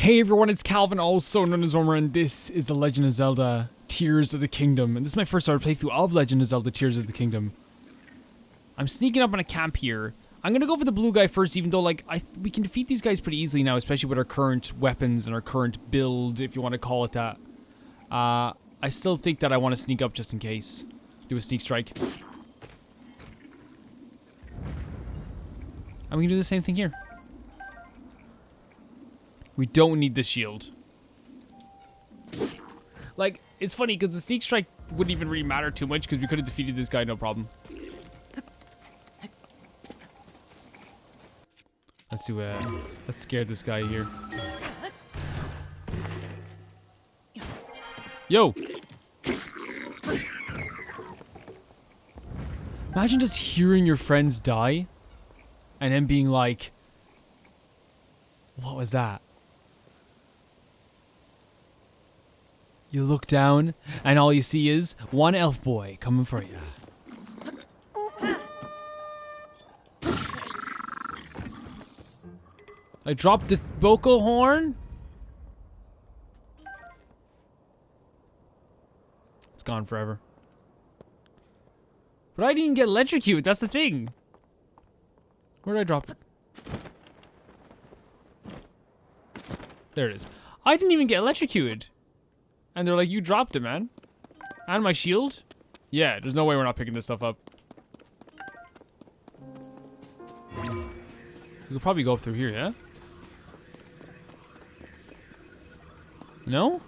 Hey everyone, it's Calvin, also known as Romer, and this is The Legend of Zelda Tears of the Kingdom. And this is my first ever playthrough of Legend of Zelda Tears of the Kingdom. I'm sneaking up on a camp here. I'm gonna go for the blue guy first, even though like we can defeat these guys pretty easily now, especially with our current weapons and our current build, if you want to call it that. I still think that I want to sneak up just in case. Do a sneak strike. And we can do the same thing here. We don't need the shield. Like, it's funny because the sneak strike wouldn't even really matter too much because we could have defeated this guy no problem. Let's scare this guy here. Yo! Imagine just hearing your friends die and then being like, what was that? You look down and all you see is one elf boy coming for you. I dropped the vocal horn. It's gone forever. But I didn't get electrocuted, that's the thing. Where did I drop it? There it is. I didn't even get electrocuted. And they're like, you dropped it, man. And my shield? Yeah, there's no way we're not picking this stuff up. We could probably go up through here, yeah? No?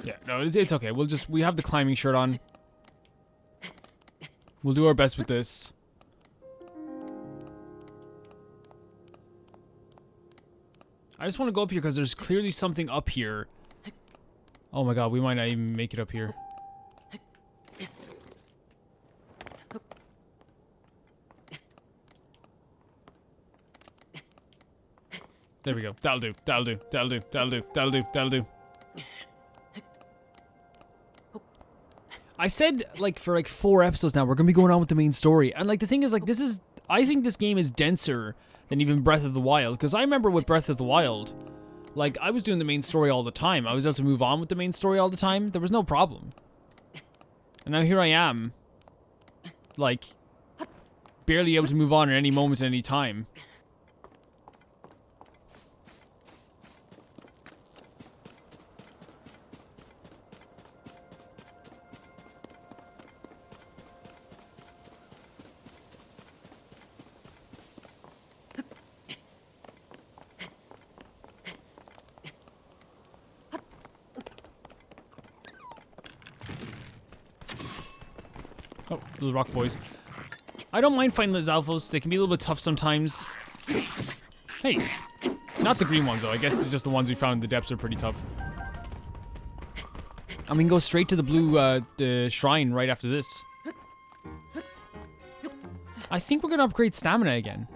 Yeah, no, it's okay. We have the climbing shirt on. We'll do our best with this. I just want to go up here because there's clearly something up here. Oh my god, we might not even make it up here. There we go. That'll do. That'll do. That'll do. That'll do. That'll do. That'll do. I said, like, for like 4 episodes now, we're gonna be going on with the main story. And like, the thing is, like, I think this game is denser than even Breath of the Wild. Because I remember with Breath of the Wild, like, I was doing the main story all the time. I was able to move on with the main story all the time. There was no problem. And now here I am, like, barely able to move on at any moment at any time. Oh, little rock boys. I don't mind fighting the Zalfos. They can be a little bit tough sometimes. Hey, not the green ones though. I guess it's just the ones we found in the depths are pretty tough. And we can go straight to the blue, the shrine right after this. I think we're gonna upgrade stamina again.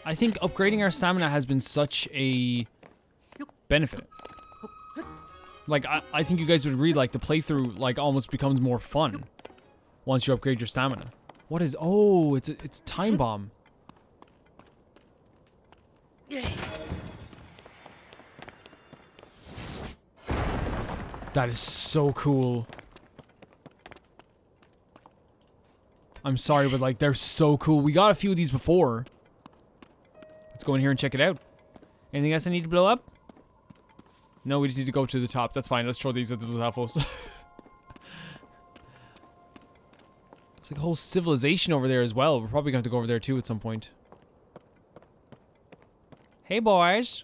I think upgrading our stamina has been such a benefit. Like, I think you guys would agree, like, the playthrough, like, almost becomes more fun once you upgrade your stamina. What is... Oh, it's time bomb. That is so cool. I'm sorry, but like, they're so cool. We got a few of these before. Let's go in here and check it out. Anything else I need to blow up? No, we just need to go to the top. That's fine. Let's throw these at the Zalfos. It's like a whole civilization over there as well. We're probably going to have to go over there too at some point. Hey, boys.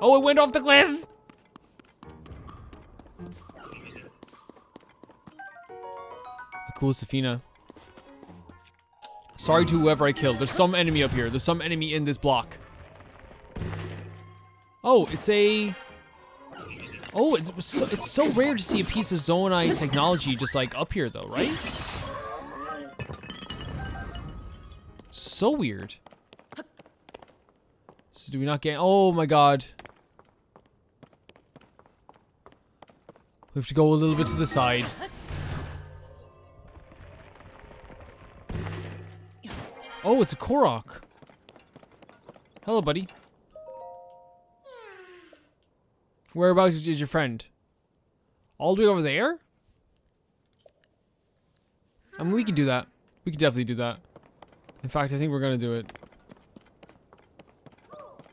Oh, it went off the cliff. A cool Safina. Sorry to whoever I killed. There's some enemy up here. There's some enemy in this block. Oh, it's a... Oh, it's so rare to see a piece of Zonai technology just like up here though, right? So weird. So do we not get... Oh my god. We have to go a little bit to the side. Oh, it's a Korok. Hello, buddy. Whereabouts is your friend? All the way over there? I mean, we can do that. We can definitely do that. In fact, I think we're gonna do it.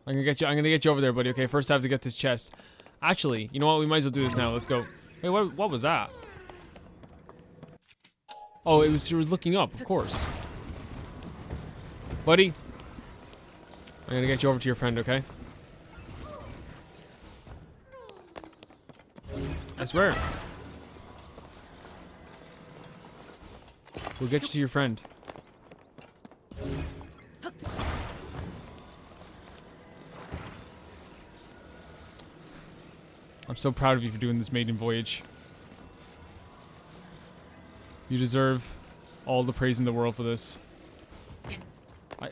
I'm gonna get you over there, buddy. Okay, first I have to get this chest. Actually, you know what? We might as well do this now. Let's go. Wait, what was that? Oh, it was looking up, of course. Buddy, I'm gonna get you over to your friend, okay? I swear. We'll get you to your friend. I'm so proud of you for doing this maiden voyage. You deserve all the praise in the world for this.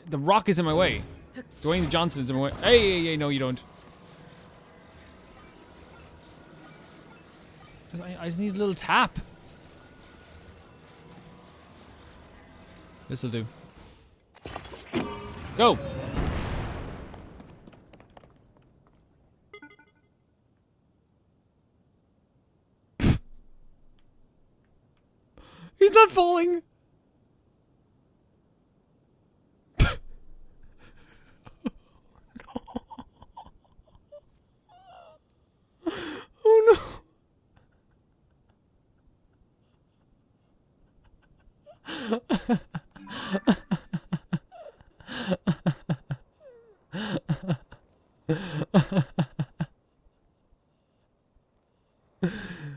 The rock is in my way. Dwayne Johnson's in my way. Hey, no you don't. I just need a little tap. This'll do. Go! He's not falling! Oh no!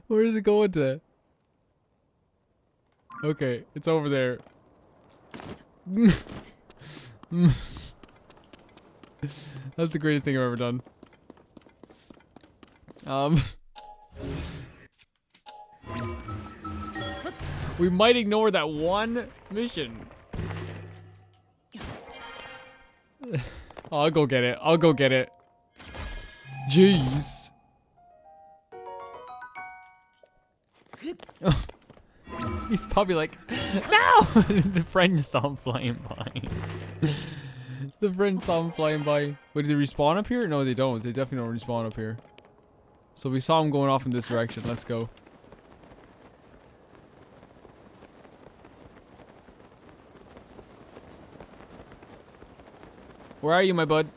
Where is it going to? Okay, it's over there. That's the greatest thing I've ever done. We might ignore that one mission. Oh, I'll go get it. I'll go get it. Jeez. Oh. He's probably like, no! The friend saw him flying by. The friend saw him flying by. Wait, did they respawn up here? No, they don't. They definitely don't respawn up here. So we saw him going off in this direction. Let's go. Where are you, my bud?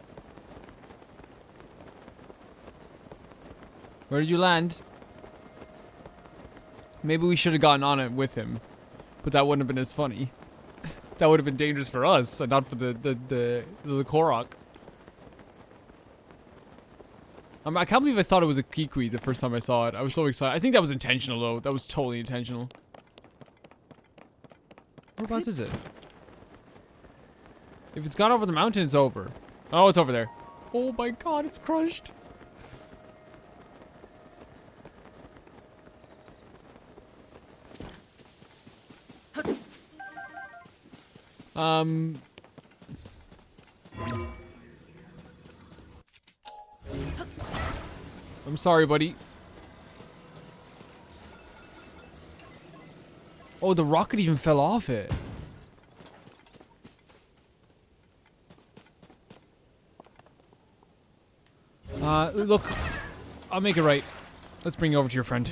Where did you land? Maybe we should have gotten on it with him, but that wouldn't have been as funny. That would have been dangerous for us, and not for the Korok. I can't believe I thought it was a Kikwi the first time I saw it. I was so excited. I think that was intentional, though. That was totally intentional. Whereabouts is it? If it's gone over the mountain, it's over. Oh, it's over there. Oh my god, it's crushed. I'm sorry, buddy. Oh, the rocket even fell off it. Look, I'll make it right. Let's bring you over to your friend.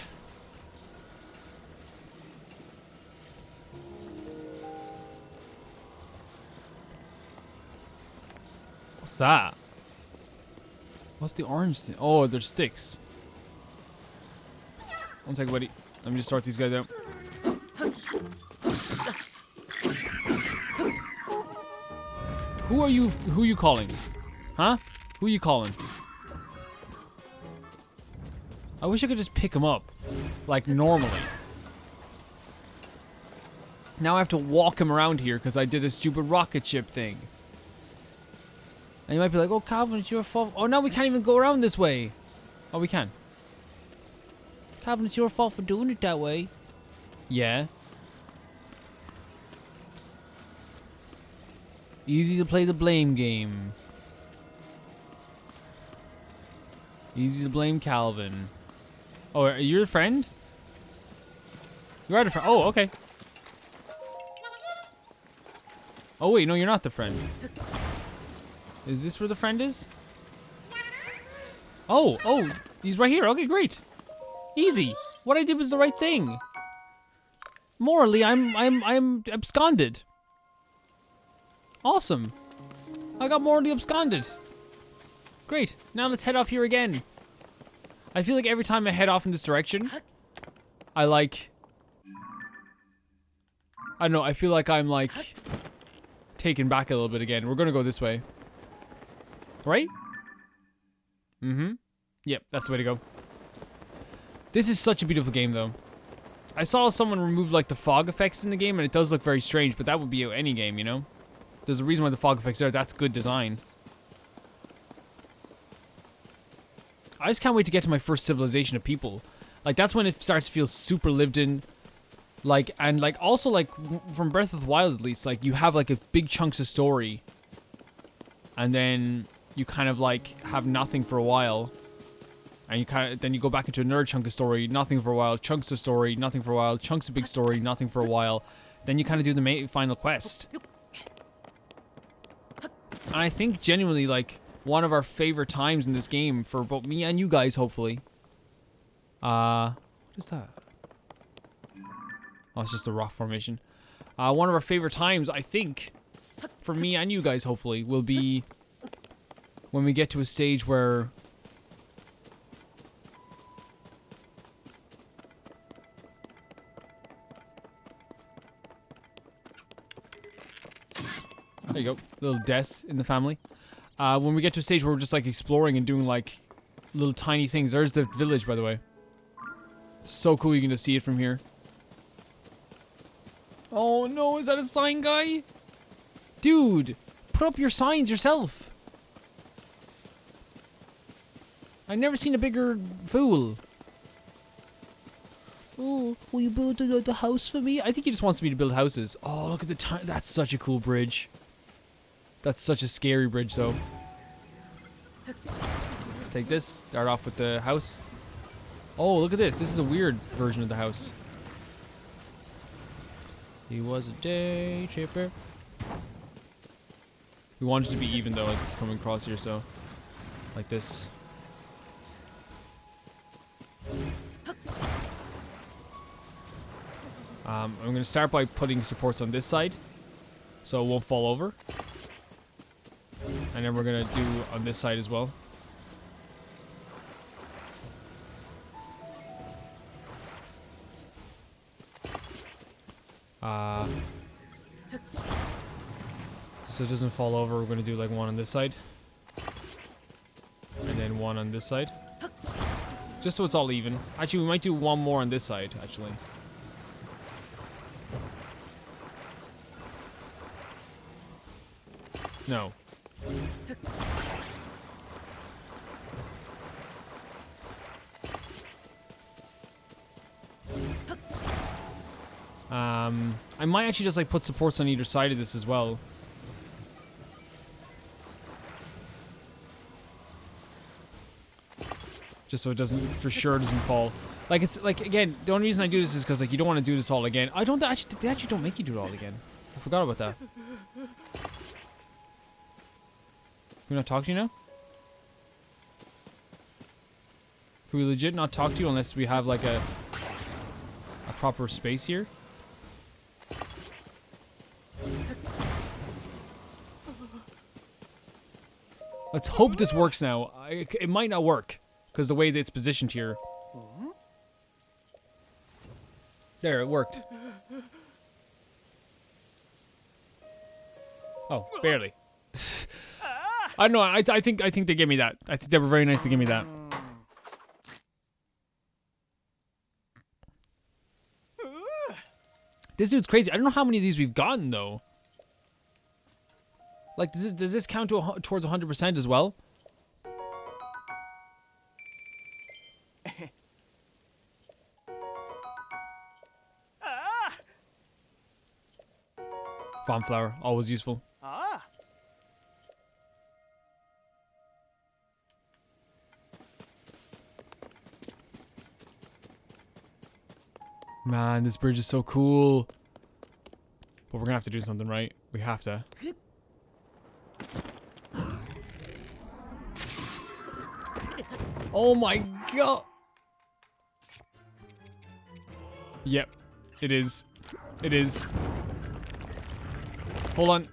What's that? What's the orange thing? Oh, they're sticks. One second, buddy. Let me just sort these guys out. Who are you? Who are you calling? Huh? Who are you calling? I wish I could just pick him up, like normally. Now I have to walk him around here because I did a stupid rocket ship thing. And you might be like, oh, Calvin, it's your fault. Oh, now we can't even go around this way. Oh, we can. Calvin, it's your fault for doing it that way. Yeah. Easy to play the blame game. Easy to blame Calvin. Oh, are you a friend? You are the friend. Oh, okay. Oh, wait, no, you're not the friend. Is this where the friend is? Oh, he's right here. Okay, great. Easy. What I did was the right thing. Morally, I'm absconded. Awesome. I got morally absconded. Great. Now let's head off here again. I feel like every time I head off in this direction, I don't know, I feel like I'm like taken back a little bit again. We're gonna go this way. Right? Mm-hmm. Yep, that's the way to go. This is such a beautiful game though. I saw someone remove like the fog effects in the game and it does look very strange, but that would be any game, you know? There's a reason why the fog effects are. That's good design. I just can't wait to get to my first civilization of people. Like, that's when it starts to feel super lived in. Like, and like, also like, from Breath of the Wild at least, like, you have like a big chunks of story. And then you kind of like, have nothing for a while. And you kind of, then you go back into another chunk of story, nothing for a while, chunks of story, nothing for a while, chunks of big story, nothing for a while. Then you kind of do the final quest. And I think genuinely, like, one of our favorite times in this game for both me and you guys, hopefully. What is that? Oh, it's just a rock formation. One of our favorite times, I think, for me and you guys, hopefully, will be when we get to a stage where there you go, little death in the family. When we get to a stage where we're just like exploring and doing like little tiny things. There's the village, by the way. So cool you can just see it from here. Oh no, is that a sign guy? Dude, put up your signs yourself. I've never seen a bigger fool. Oh, will you build the house for me? I think he just wants me to build houses. Oh, look at the time. That's such a cool bridge. That's such a scary bridge, though. Let's take this. Start off with the house. Oh, look at this. This is a weird version of the house. He was a day tripper. We want it to be even, though, as it's coming across here, so. Like this. I'm going to start by putting supports on this side, so it won't fall over. And then we're going to do on this side as well. So it doesn't fall over, we're going to do like one on this side. And then one on this side. Just so it's all even. Actually, we might do one more on this side, actually. No. I might actually just like put supports on either side of this as well. Just so it doesn't, for sure doesn't fall. Like, it's like, again, the only reason I do this is because like you don't want to do this all again. I don't actually, they actually don't make you do it all again. I forgot about that. Can we not talk to you now? Can we legit not talk to you unless we have like a proper space here? Let's hope this works now. It might not work because the way that it's positioned here. There, it worked. Oh, barely. I don't know. I think they gave me that. I think they were very nice to give me that. This dude's crazy. I don't know how many of these we've gotten though. Like, does this count to towards 100% as well? Bomb flower, always useful. Man, this bridge is so cool. But we're gonna have to do something, right? We have to. Oh my god. Yep. It is. It is. Hold on.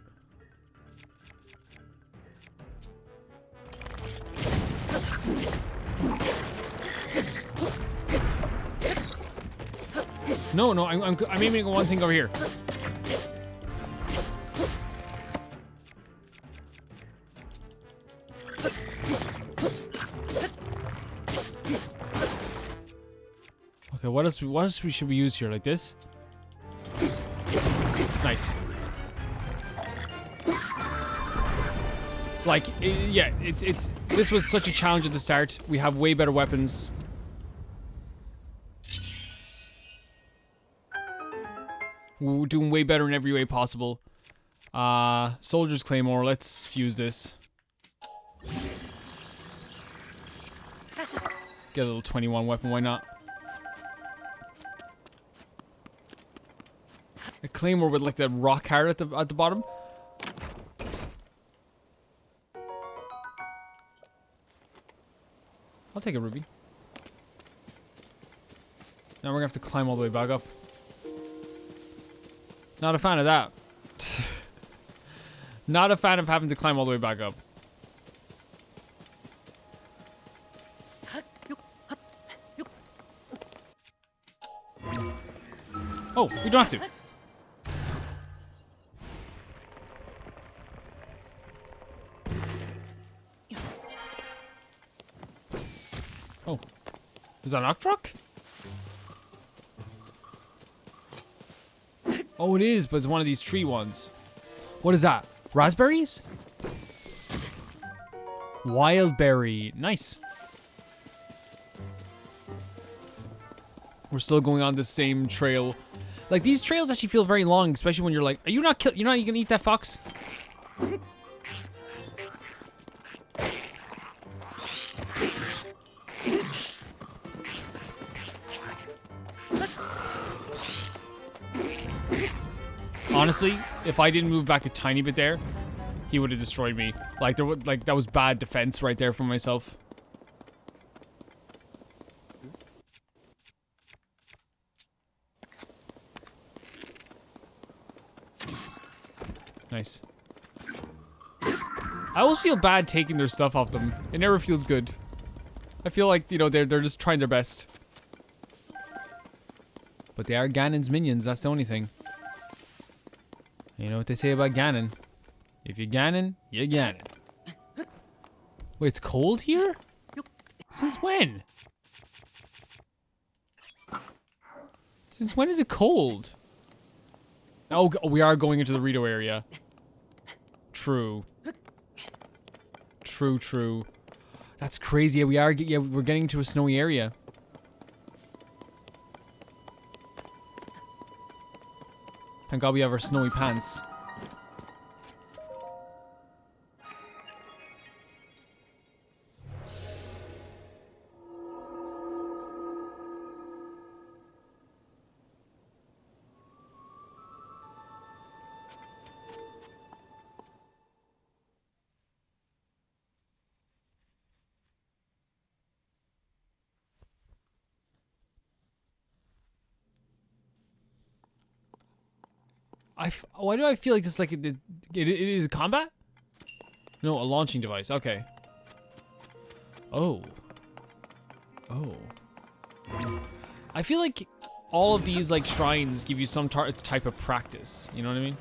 No, no, I'm aiming at one thing over here. Okay, what else should we use here? Like this? Nice. Like, yeah, this was such a challenge at the start. We have way better weapons. We're doing way better in every way possible. Soldier's Claymore, let's fuse this. Get a little 21 weapon, why not? A Claymore with like the rock heart at the bottom. I'll take a ruby. Now we're gonna have to climb all the way back up. Not a fan of that. Not a fan of having to climb all the way back up. Oh, we don't have to. Oh. Is that an Octrock? Oh, it is, but it's one of these tree ones. What is that? Raspberries? Wild berry. Nice. We're still going on the same trail. Like, these trails actually feel very long, especially when you're like, are you not you're not gonna eat that fox? Honestly, if I didn't move back a tiny bit there, he would have destroyed me. Like that was bad defense right there for myself. Nice. I always feel bad taking their stuff off them. It never feels good. I feel like, you know, they're just trying their best. But they are Ganon's minions, that's the only thing. You know what they say about Ganon? If you're Ganon, you're Ganon. Wait, it's cold here? Since when? Since when is it cold? Oh, we are going into the Rito area. True. True, true. That's crazy. Yeah, we're getting to a snowy area. Thank God we have our snowy pants. Why do I feel like this is like it is a combat? No, a launching device. Okay. Oh. Oh. I feel like all of these like shrines give you some type of practice. You know what I mean?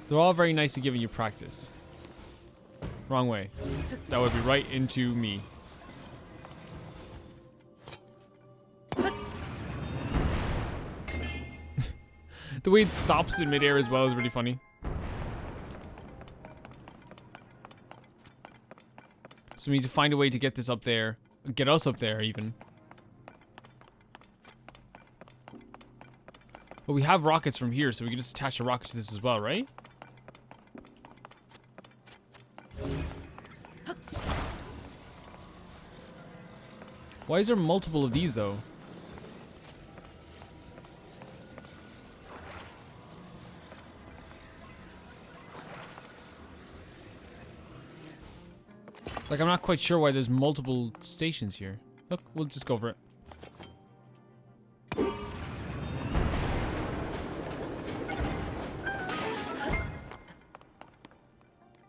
They're all very nice at giving you practice. Wrong way. That would be right into me. The way it stops in midair as well is really funny. So we need to find a way to get this up there. Get us up there, even. But we have rockets from here, so we can just attach a rocket to this as well, right? Why is there multiple of these, though? Like, I'm not quite sure why there's multiple stations here. Look, we'll just go for it.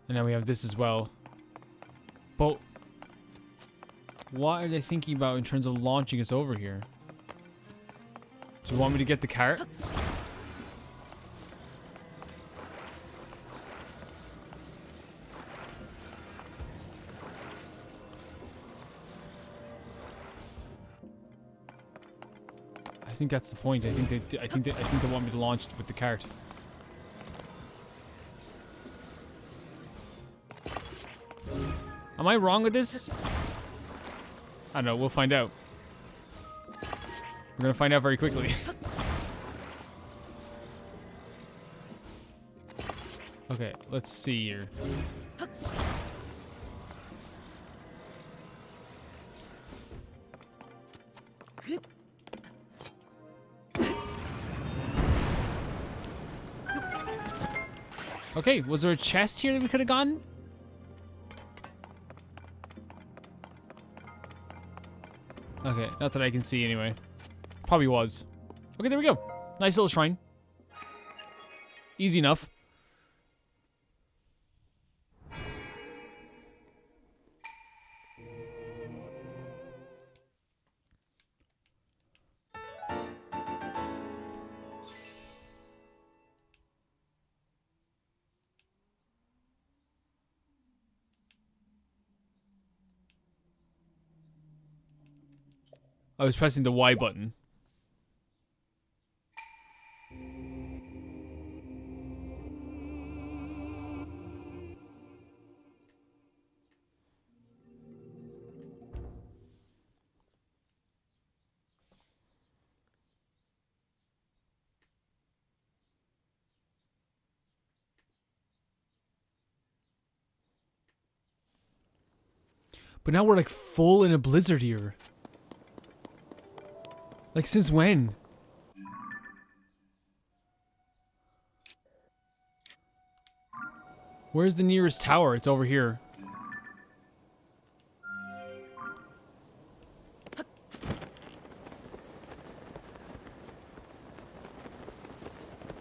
And now we have this as well. But what are they thinking about in terms of launching us over here? Do you want me to get the cart? I think that's the point. I think they want me to launch with the cart. Am I wrong with this? I don't know. We'll find out. We're gonna find out very quickly. Okay, let's see here. Okay, was there a chest here that we could have gotten? Okay, not that I can see anyway. Probably was. Okay, there we go. Nice little shrine. Easy enough. I was pressing the Y button. But now we're like full in a blizzard here. Like, since when? Where's the nearest tower? It's over here.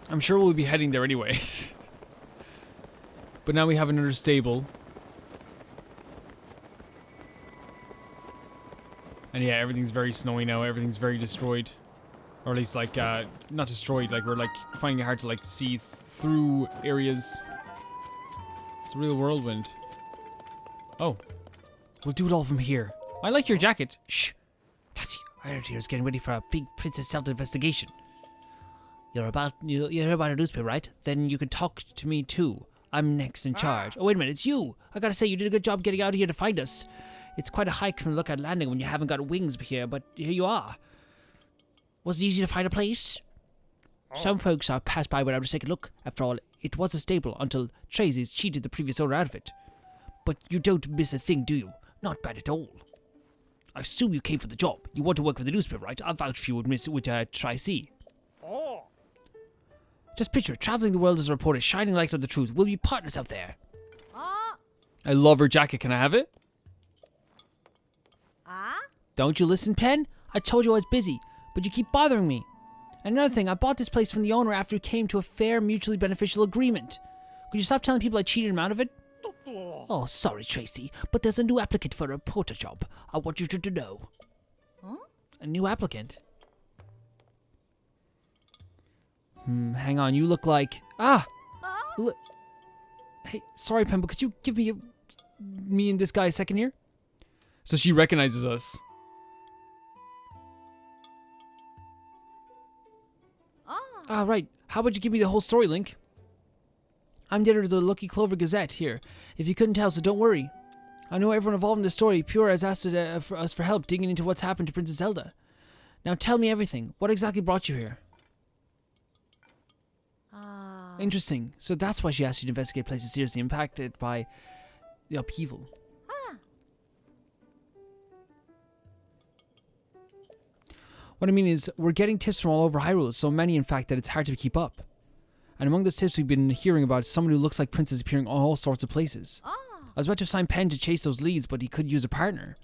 I'm sure we'll be heading there anyway. But now we have another stable. And yeah, everything's very snowy now. Everything's very destroyed. Or at least, like, not destroyed. Like, we're, like, finding it hard to, like, see through areas. It's a real whirlwind. Oh. We'll do it all from here. I like your jacket. Shh. Tatsy, I heard you're getting ready for a big Princess Zelda investigation. You heard about a newspaper, right? Then you can talk to me, too. I'm next in charge. Oh, wait a minute. It's you. I gotta say, you did a good job getting out of here to find us. It's quite a hike from Lookout Landing when you haven't got wings here, but here you are. Was it easy to find a place? Some folks are passed by without a second look. After all, it was a stable until Tracy's cheated the previous owner out of it. But you don't miss a thing, do you? Not bad at all. I assume you came for the job. You want to work with the newspaper, right? I'll vouch for you with Tracy. Just picture it, traveling the world as a reporter, shining light on the truth. We'll be partners out there. I love her jacket. Can I have it? Don't you listen, Pen? I told you I was busy, but you keep bothering me. And another thing, I bought this place from the owner after we came to a fair, mutually beneficial agreement. Could you stop telling people I cheated him out of it? Oh, sorry, Tracy, but there's a new applicant for a reporter job. I want you to know. Huh? A new applicant? Hang on, you look like... Hey, sorry, Pen, but could you give me and this guy a second here? So she recognizes us. Right. How about you give me the whole story, Link? I'm the editor of the Lucky Clover Gazette here. If you couldn't tell, so don't worry. I know everyone involved in the story. Pure has asked us for help digging into what's happened to Princess Zelda. Now tell me everything. What exactly brought you here? Interesting. So that's why she asked you to investigate places seriously impacted by the upheaval. What I mean is, we're getting tips from all over Hyrule, so many in fact that it's hard to keep up. And among those tips we've been hearing about is someone who looks like Princess appearing on all sorts of places. I was about to assign Pen to chase those leads, but he could use a partner.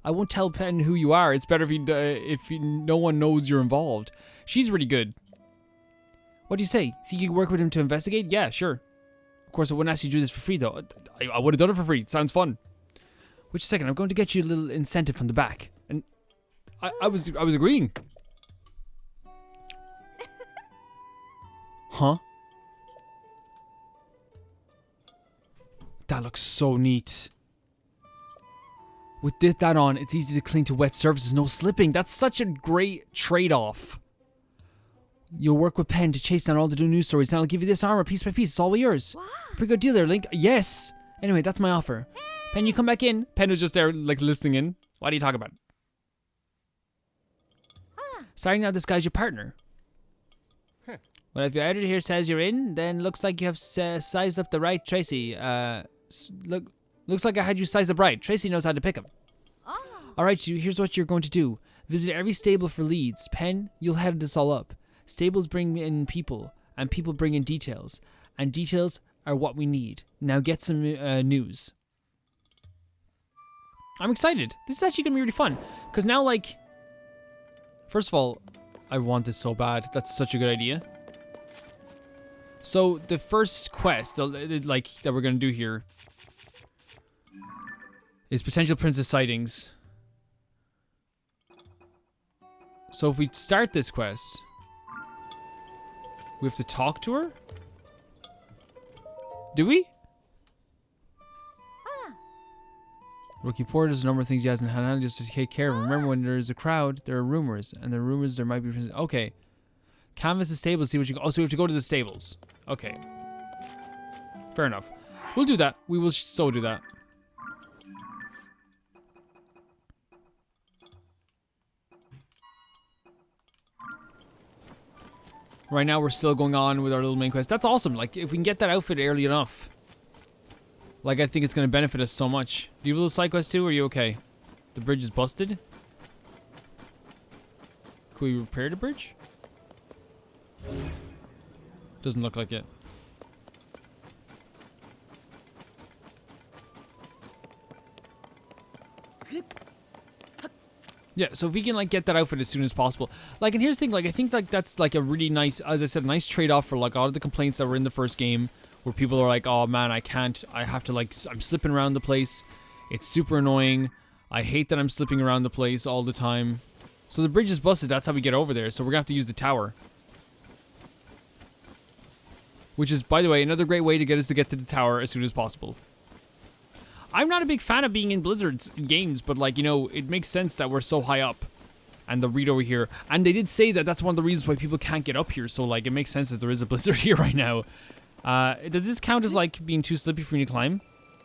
I won't tell Pen who you are. It's better if no one knows you're involved. She's really good. What do you say? Think you could work with him to investigate? Yeah, sure. Of course, I wouldn't ask you to do this for free, though. I would have done it for free. It sounds fun. Wait a second. I'm going to get you a little incentive from the back. And I was agreeing. Huh? That looks so neat. With that on, it's easy to cling to wet surfaces, no slipping. That's such a great trade-off. You'll work with Pen to chase down all the new news stories. Now I'll give you this armor piece by piece. It's all yours. Wow. Pretty good deal there, Link. Yes. Anyway, that's my offer. Pen, you come back in. Pen was just there, like, listening in. What do you talk about? Sorry, now this guy's your partner. Well, if your editor here says you're in, then looks like you have sized up the right Tracy. Looks like I had you sized up right. Tracy knows how to pick him. Alright, here's what you're going to do. Visit every stable for leads. Pen, you'll head this all up. Stables bring in people, and people bring in details. And details are what we need. Now get some news. I'm excited. This is actually going to be really fun. Because now, like... First of all, I want this so bad. That's such a good idea. So, the first quest, like, that we're going to do here... is potential princess sightings. So if we start this quest... we have to talk to her? Do we? Rookie Port has a number of things he has in hand just to take care of. Remember, when there is a crowd, there are rumors. And there are rumors there might be... Okay. Canvas the stables, see what you... Oh, so we have to go to the stables. Okay. Fair enough. We'll do that. We will so do that. Right now, we're still going on with our little main quest. That's awesome. Like, if we can get that outfit early enough. Like, I think it's going to benefit us so much. Do you have a little side quest too, or are you okay? The bridge is busted? Can we repair the bridge? Doesn't look like it. Yeah, so if we can, like, get that outfit as soon as possible. Like, and here's the thing, like, I think, like, that's, like, a really nice, as I said, a nice trade-off for, like, all of the complaints that were in the first game, where people are like, oh, man, I have to, like, I'm slipping around the place. It's super annoying. I hate that I'm slipping around the place all the time. So the bridge is busted, that's how we get over there, so we're gonna have to use the tower. Which is, by the way, another great way to get us to get to the tower as soon as possible. I'm not a big fan of being in Blizzard's games, but, like, you know, it makes sense that we're so high up. And the Rito over here. And they did say that that's one of the reasons why people can't get up here, so, like, it makes sense that there is a Blizzard here right now. Does this count as, like, being too slippy for me to climb?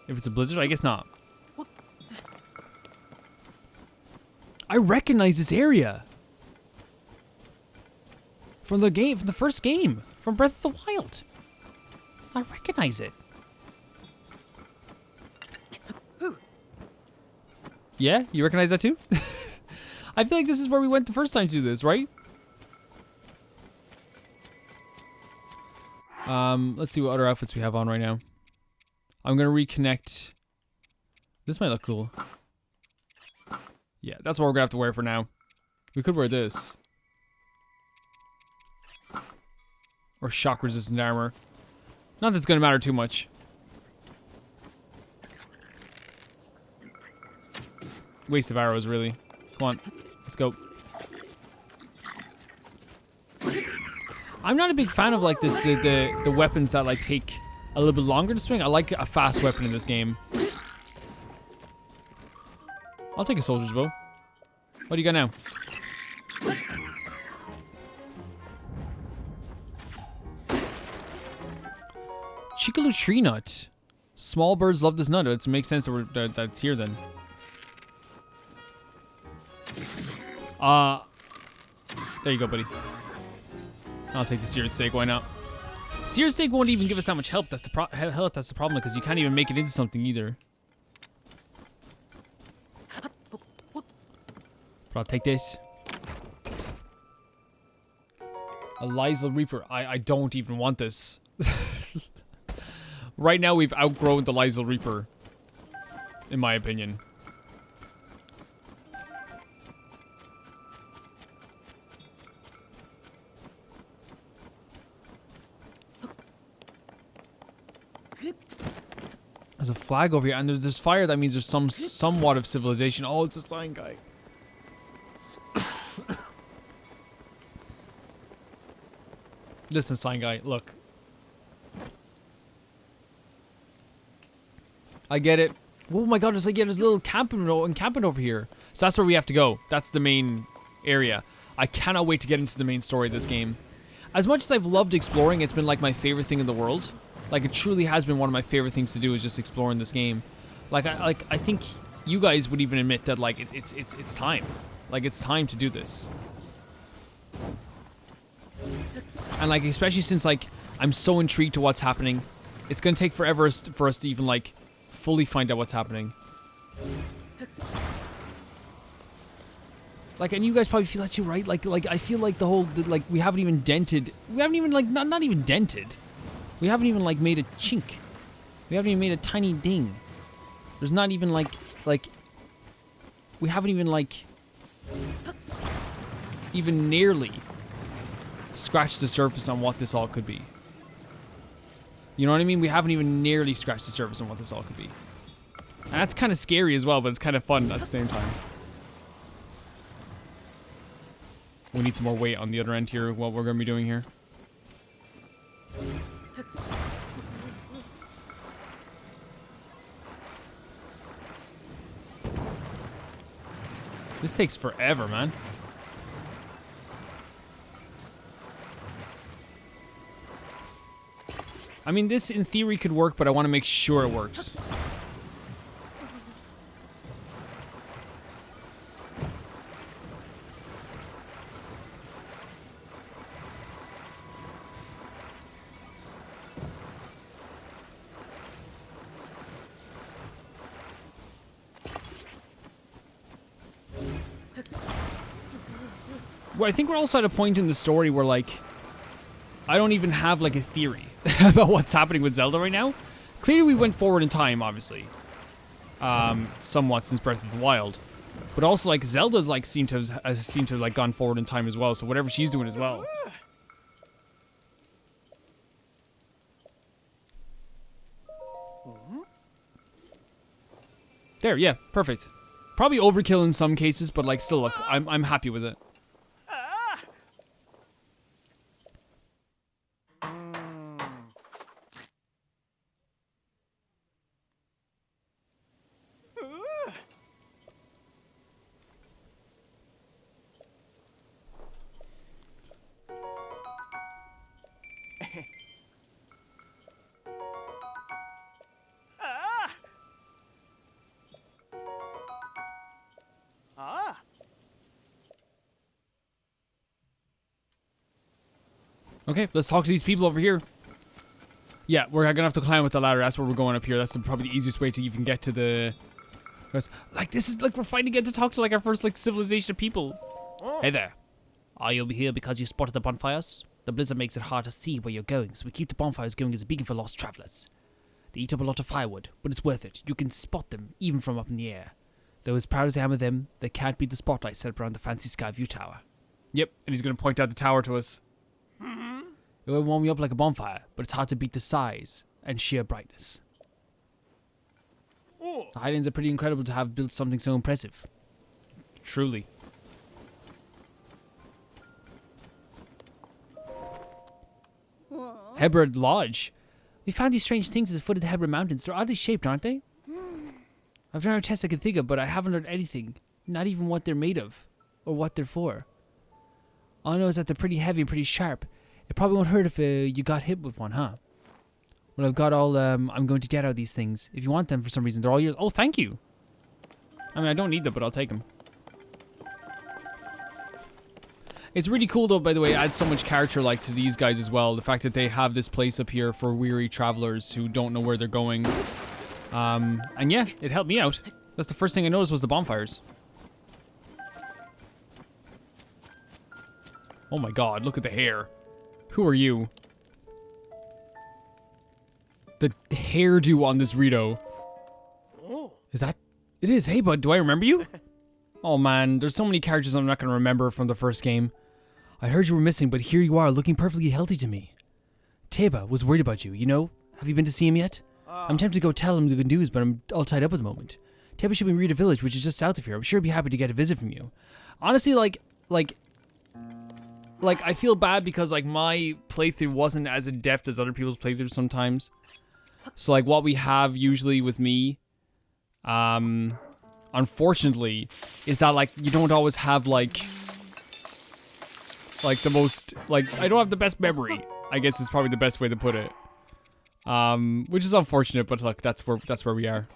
If it's a Blizzard? I guess not. I recognize this area. From the game, from the first game. From Breath of the Wild. I recognize it. Yeah? You recognize that too? I feel like this is where we went the first time to do this, right? Let's see what other outfits we have on right now. I'm gonna reconnect. This might look cool. Yeah, that's what we're gonna have to wear for now. We could wear this. Or shock resistant armor. Not that it's gonna matter too much. Waste of arrows, really. Come on, let's go. I'm not a big fan of, like, this the weapons that, like, take a little bit longer to swing. I like a fast weapon in this game. I'll take a soldier's bow. What do you got now? Chickaloo tree nut. Small birds love this nut. It makes sense that that's here then. There you go, buddy. I'll take the seared steak. Why not? Seared steak won't even give us that much help. That's the problem, because you can't even make it into something either. But I'll take this. A Lysel Reaper. I don't even want this. Right now, we've outgrown the Lysel Reaper. in my opinion. There's a flag over here, and there's fire. That means there's somewhat of civilization. Oh, it's a sign guy. Listen, sign guy, look. I get it. Oh my god, there's like, yeah, there's a little camping over here. So that's where we have to go. That's the main area. I cannot wait to get into the main story of this game. As much as I've loved exploring, it's been like my favorite thing in the world. Like, it truly has been one of my favorite things to do, is just exploring this game. Like, I think you guys would even admit that, like, it's time. Like, it's time to do this. And, like, especially since, like, I'm so intrigued to what's happening. It's gonna take forever for us to even, like, fully find out what's happening. Like, and you guys probably feel that too, right? Like, I feel like like, we haven't even dented. We haven't even, like, not even dented. We haven't even, like, made a chink. We haven't even made a tiny ding. There's not even, like, we haven't even, like, even nearly scratched the surface on what this all could be. You know what I mean? We haven't even nearly scratched the surface on what this all could be. And that's kind of scary as well, but it's kind of fun at the same time. We need some more weight on the other end here, what we're going to be doing here. This takes forever, man. I mean, this in theory could work, but I want to make sure it works. Well, I think we're also at a point in the story where, like, I don't even have, like, a theory about what's happening with Zelda right now. Clearly we went forward in time, obviously. Somewhat since Breath of the Wild. But also, like, Zelda's, like, seemed to have, like, gone forward in time as well, so whatever she's doing as well. There, yeah, perfect. Probably overkill in some cases, but, like, still, look, I'm happy with it. Okay, let's talk to these people over here. Yeah, we're gonna have to climb with the ladder. That's where we're going up here. That's probably the easiest way to even get to the... Like, this is like we're finally getting to talk to, like, our first, like, civilization of people. Hey there. Are you here because you spotted the bonfires? The blizzard makes it hard to see where you're going, so we keep the bonfires going as a beacon for lost travelers. They eat up a lot of firewood, but it's worth it. You can spot them, even from up in the air. Though as proud as I am of them, they can't beat the spotlight set up around the fancy sky view tower. Yep, and he's gonna point out the tower to us. It will warm you up like a bonfire, but it's hard to beat the size and sheer brightness. The Highlands are pretty incredible to have built something so impressive. Truly. Hebrad Lodge. We found these strange things at the foot of the Hebrad Mountains. They're oddly shaped, aren't they? I've done a test I can think of, but I haven't learned anything. Not even what they're made of. Or what they're for. All I know is that they're pretty heavy and pretty sharp. It probably won't hurt if you got hit with one, huh? Well, I've got all I'm going to get out of these things. If you want them for some reason, they're all yours. Oh, thank you. I mean, I don't need them, but I'll take them. It's really cool, though, by the way. It adds so much character, like, to these guys as well. The fact that they have this place up here for weary travelers who don't know where they're going. And yeah, it helped me out. That's the first thing I noticed was the bonfires. Oh my god, look at the hair. Who are you? The hairdo on this Rito. Is that It is. Hey, bud, do I remember you? Oh, man, there's so many characters I'm not going to remember from the first game. I heard you were missing, but here you are, looking perfectly healthy to me. Teba was worried about you, you know? Have you been to see him yet? I'm tempted to go tell him the good news, but I'm all tied up at the moment. Teba should be in Rito Village, which is just south of here. I'm sure he'd be happy to get a visit from you. Honestly, like, I feel bad because, like, my playthrough wasn't as in-depth as other people's playthroughs sometimes. So, like, what we have usually with me, unfortunately, is that, like, you don't always have, like the most, like, I don't have the best memory, I guess is probably the best way to put it. Which is unfortunate, but look, that's where we are.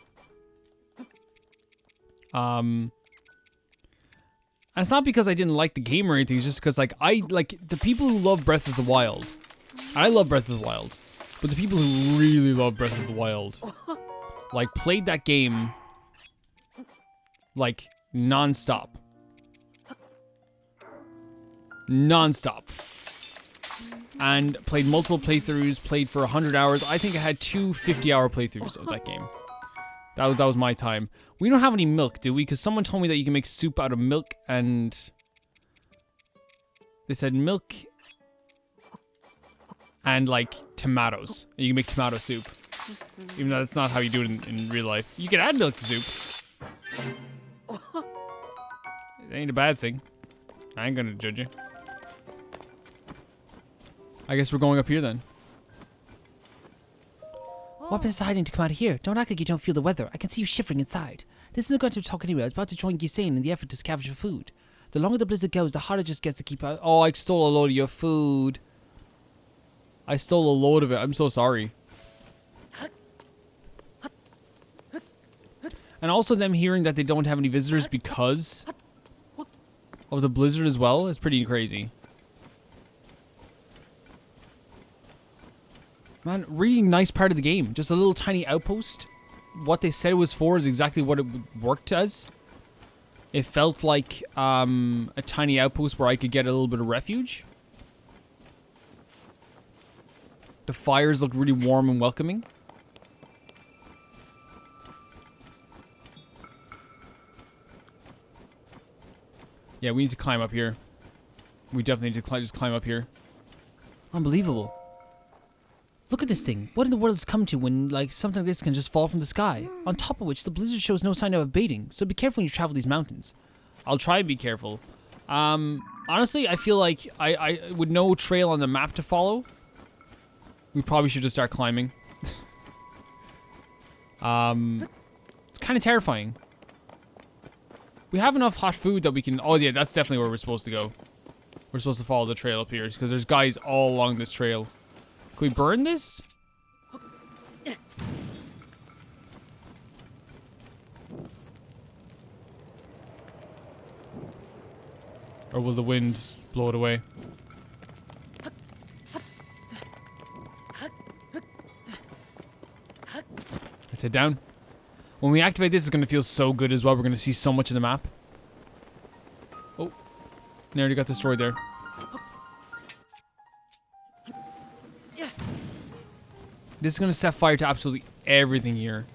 And it's not because I didn't like the game or anything, it's just because, like, the people who love Breath of the Wild, I love Breath of the Wild, but the people who really love Breath of the Wild, like, played that game, like, non-stop. Non-stop. And played multiple playthroughs, played for 100 hours. I think I had two 50-hour playthroughs of that game. That was my time. We don't have any milk, do we? Because someone told me that you can make soup out of milk, and they said milk and, like, tomatoes. You can make tomato soup. Even though that's not how you do it in real life. You can add milk to soup. It ain't a bad thing. I ain't gonna judge you. I guess we're going up here then. What is hiding to come out of here? Don't act like you don't feel the weather. I can see you shivering inside. This isn't going to talk anyway. I was about to join Gisane in the effort to scavenge for food. The longer the blizzard goes, the harder it just gets to keep out. Oh, I stole a load of your food. I stole a load of it. I'm so sorry. And also them hearing that they don't have any visitors because of the blizzard as well is pretty crazy. Man, really nice part of the game. Just a little tiny outpost. What they said it was for is exactly what it worked as. It felt like a tiny outpost where I could get a little bit of refuge. The fires look really warm and welcoming. Yeah, we need to climb up here. We definitely need to just climb up here. Unbelievable. Look at this thing. What in the world has come to when, like, something like this can just fall from the sky? On top of which, the blizzard shows no sign of abating, so be careful when you travel these mountains. I'll try and be careful. Honestly, I feel like I with no trail on the map to follow, we probably should just start climbing. It's kind of terrifying. We have enough hot food that we can... Oh, yeah, that's definitely where we're supposed to go. We're supposed to follow the trail up here, because there's guys all along this trail. Can we burn this? Or will the wind blow it away? Let's head down. When we activate this, it's going to feel so good as well. We're going to see so much of the map. Oh. Nearly got destroyed there. This is going to set fire to absolutely everything here.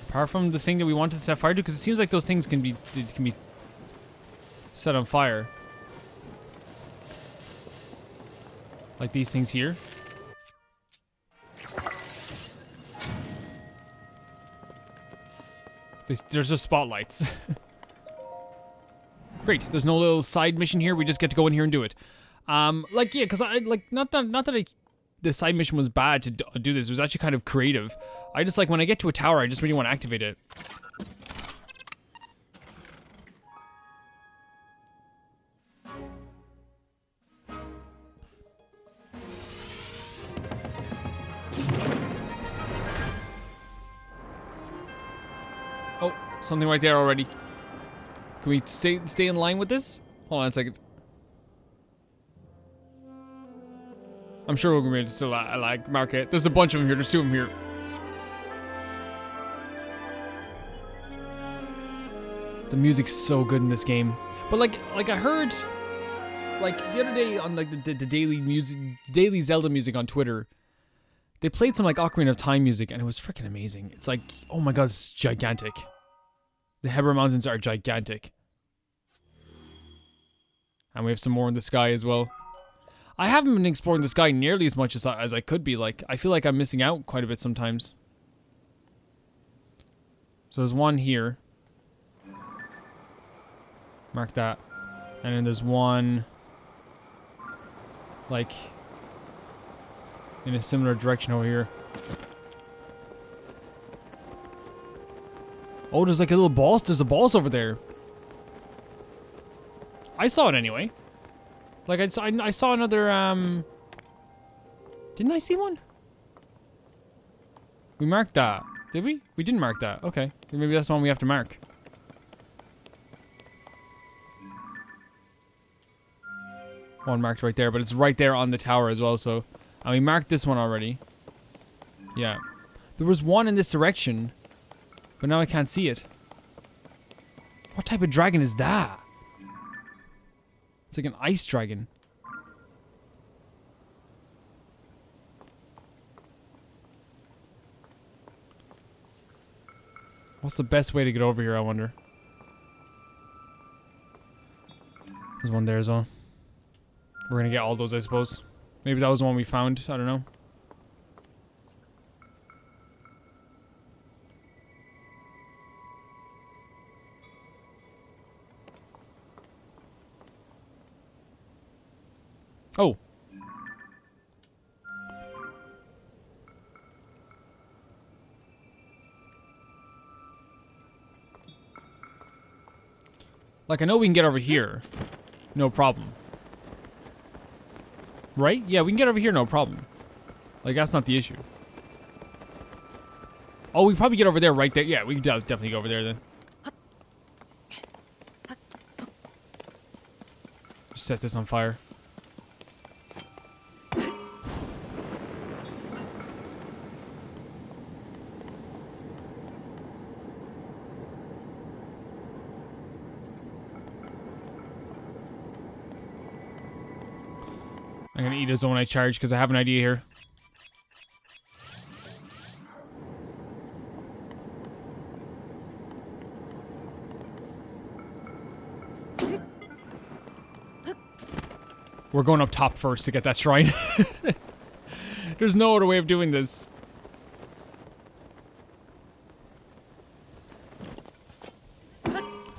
Apart from the thing that we wanted to set fire to, because it seems like those things can be set on fire. Like these things here. There's just spotlights. Great. There's no little side mission here. We just get to go in here and do it. Like, yeah, because I like not that the side mission was bad to do this. It was actually kind of creative. I just like when I get to a tower, I just really want to activate it. Oh, something right there already. Can we stay in line with this? Hold on a second. I'm sure we're gonna be able to still like mark it. There's a bunch of them here. There's two of them here. The music's so good in this game. But like I heard, like the other day on like the daily Zelda music on Twitter, they played some like Ocarina of Time music and it was freaking amazing. It's like, oh my god, it's gigantic. The Heber Mountains are gigantic. And we have some more in the sky as well. I haven't been exploring the sky nearly as much as I could be. Like, I feel like I'm missing out quite a bit sometimes. So there's one here. Mark that. And then there's one, like, in a similar direction over here. Oh, there's like a little boss. There's a boss over there. I saw it anyway. Like, I saw another, Didn't I see one? We marked that. Did we? We didn't mark that. Okay. Then maybe that's the one we have to mark. One marked right there, but it's right there on the tower as well, so... And we marked this one already. Yeah. There was one in this direction, but now I can't see it. What type of dragon is that? It's like an ice dragon. What's the best way to get over here, I wonder? There's one there as well. We're gonna get all those, I suppose. Maybe that was the one we found. I don't know. Oh. Like, I know we can get over here. No problem. Right? Yeah, we can get over here, no problem. Like, that's not the issue. Oh, we probably get over there right there. Yeah, we can definitely go over there then. Just set this on fire. I'm gonna eat a zone I charge because I have an idea here. We're going up top first to get that shrine. There's no other way of doing this.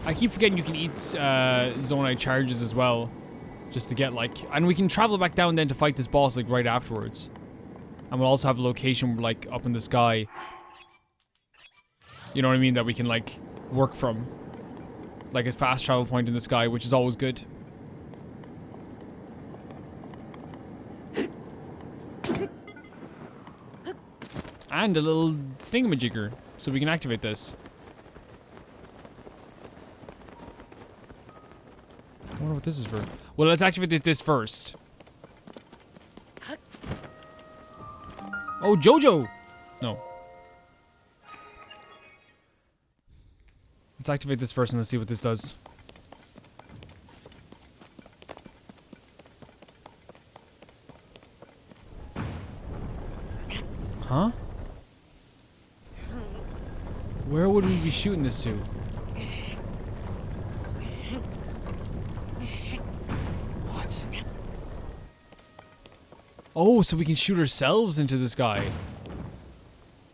I keep forgetting you can eat Zonite charges as well. Just to get like... And we can travel back down then to fight this boss like right afterwards. And we'll also have a location like up in the sky. You know what I mean? That we can like work from. Like a fast travel point in the sky, which is always good. And a little thingamajigger, so we can activate this. I wonder what this is for. Well, let's activate this first. Oh, Jojo! No. Let's activate this first and let's see what this does. Huh? Where would we be shooting this to? What? Oh, so we can shoot ourselves into the sky.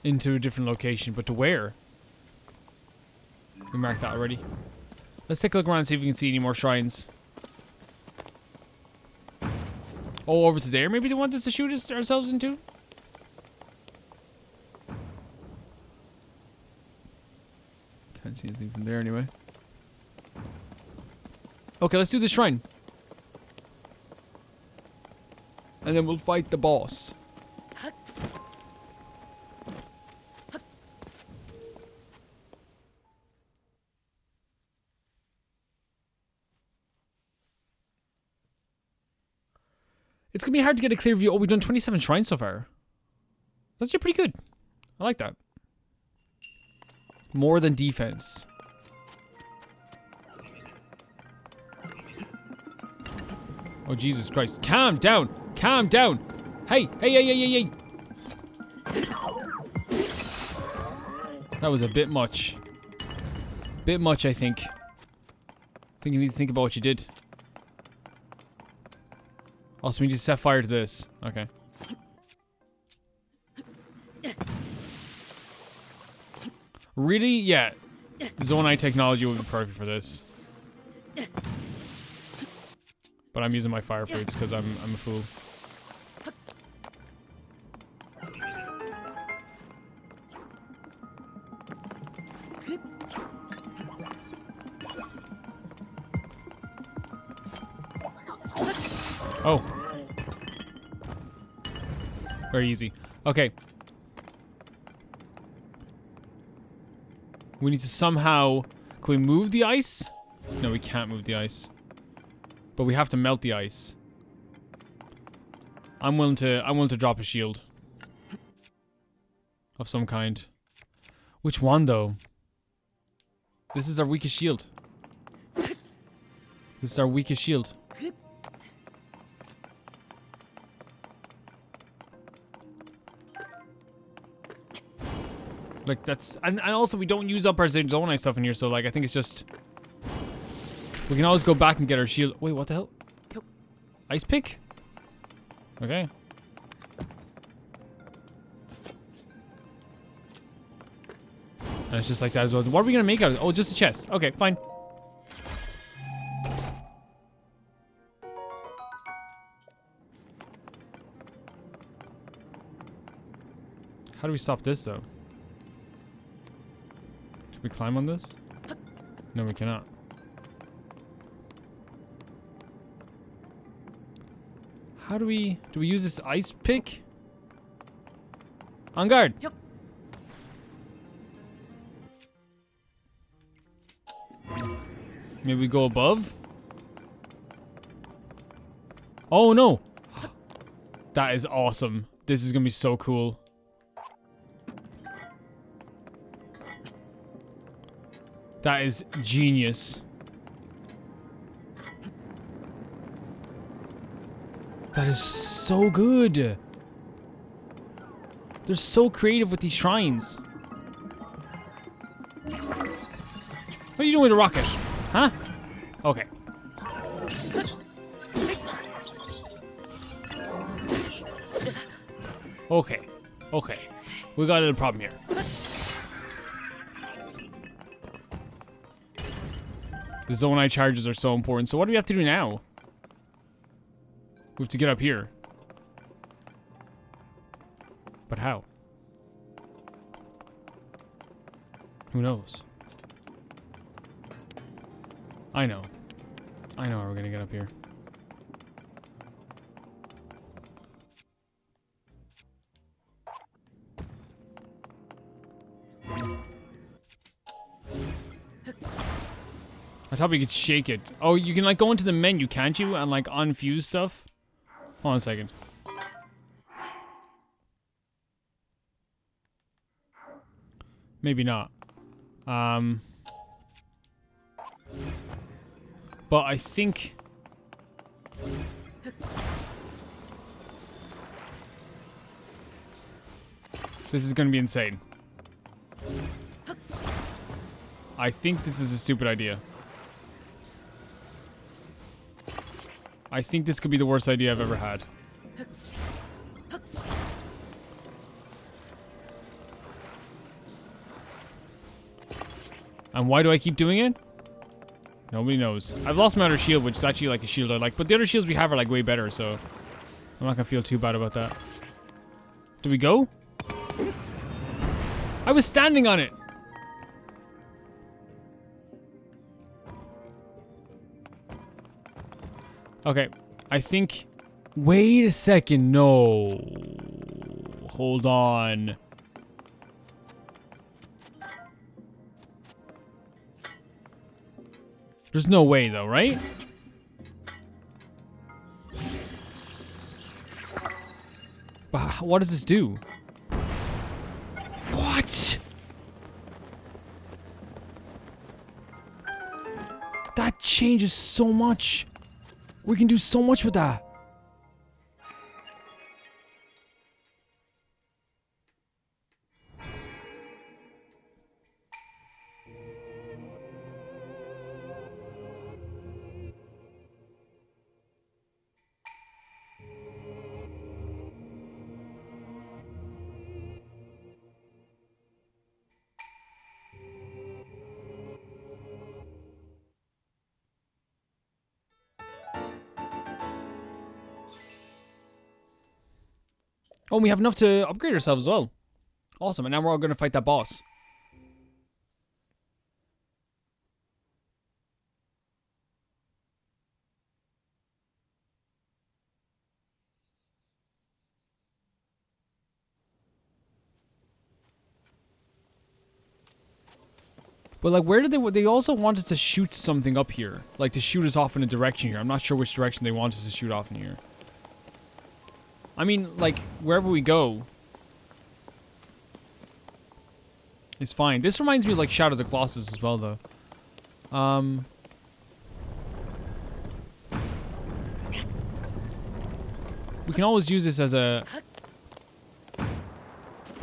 Into a different location, but to where? We marked that already. Let's take a look around and see if we can see any more shrines. Oh, over to there? Maybe they want us to shoot ourselves into? Can't see anything from there anyway. Okay, let's do the shrine. And then we'll fight the boss. It's gonna be hard to get a clear view. Oh, we've done 27 shrines so far. That's actually pretty good. I like that. More than defense. Oh, Jesus Christ. Calm down. Calm down. Hey, hey, hey, hey, hey, hey. That was a bit much. Bit much, I think. I think you need to think about what you did. Also, we need to set fire to this. Okay. Really? Yeah. Zone Eye technology would be perfect for this. But I'm using my fire fruits because I'm a fool. Oh. Very easy. Okay. We need to somehow... Can we move the ice? No, we can't move the ice. But we have to melt the ice. I'm willing to drop a shield. Of some kind. Which one, though? This is our weakest shield. This is our weakest shield. Like, that's... And also, we don't use up our Zone Eye stuff in here, so, like, I think it's just... We can always go back and get our shield. Wait, what the hell? Ice pick? Okay. And it's just like that as well. What are we gonna make out of it? Oh, just a chest. Okay, fine. How do we stop this, though? Can we climb on this? No, we cannot. How do we use this ice pick? On guard. Yep. Maybe we go above? Oh no. That is awesome. This is gonna be so cool. That is genius. That is so good. They're so creative with these shrines. What are you doing with a rocket? Huh? Okay. Okay. Okay. We got a little problem here. The Zone Eye charges are so important. So what do we have to do now? We have to get up here. But how? Who knows? I know. I know how we're gonna get up here. I thought we could shake it. Oh, you can like go into the menu, can't you? And like unfuse stuff? Hold on a second. Maybe not. But I think... This is gonna be insane. I think this is a stupid idea. I think this could be the worst idea I've ever had. And why do I keep doing it? Nobody knows. I've lost my other shield, which is actually like a shield I like, but the other shields we have are like way better, so I'm not gonna feel too bad about that. Do we go? I was standing on it! Okay, I think... Wait a second, no. Hold on. There's no way though, right? But what does this do? What? That changes so much. We can do so much with that. Oh, we have enough to upgrade ourselves as well. Awesome, and now we're all going to fight that boss. But like, where did they also want us to shoot something up here. Like, to shoot us off in a direction here. I'm not sure which direction they want us to shoot off in here. I mean, like, wherever we go is fine. This reminds me of, like, Shadow of the Colossus as well, though. We can always use this as a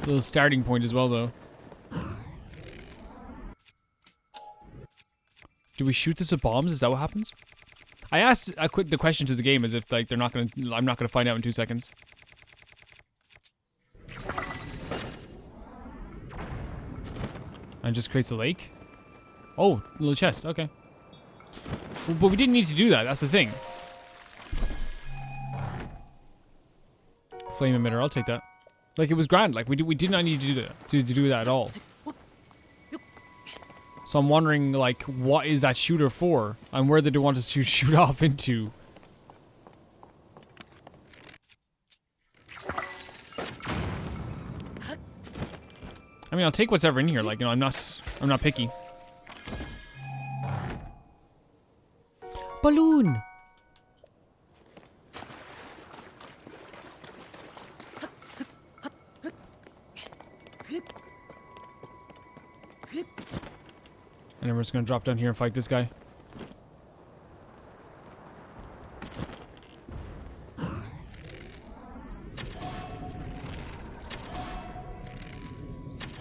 little starting point as well, though. Do we shoot this with bombs? Is that what happens? I asked the question to the game as if like I'm not gonna find out in 2 seconds. And it just creates a lake. Oh, little chest. Okay. Well, but we didn't need to do that. That's the thing. Flame emitter. I'll take that. Like, it was grand. Like, we did not need to do that to do that at all. So I'm wondering, like, what is that shooter for? And where did they want us to shoot off into? I mean, I'll take whatever in here. Like, you know, I'm not picky. Balloon! And then we're just gonna drop down here and fight this guy.